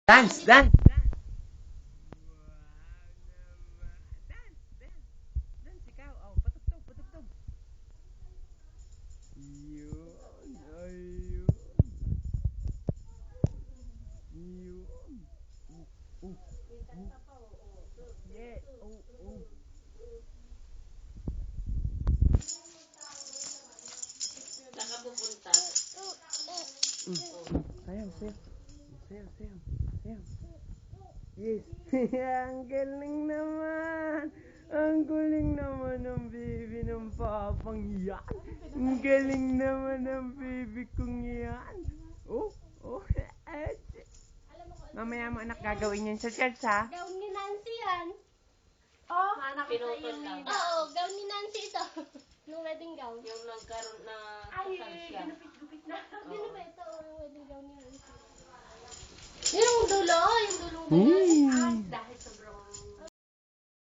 Dance, dance. Dance ikaw. Oh, patugtog, patugtog. Yun, ayun. Yun. Yeah, oh. Nakapupunta. Sayaw, sayaw. Sayaw. Yes. Ang galing naman. Ang galing naman ng baby ng papang yan. Ang galing naman ng baby kong yan. Oh. Mamaya mo anak gagawin yan sa church ha. Gown ni Nancy yan. Oh, Pinutol lang. oo, gown ni Nancy ito. Yung wedding gown. Yung nagkaroon na kasal siya. Hindi na ba ito yung wedding gown ni Nancy? Yung dulo, yung dulong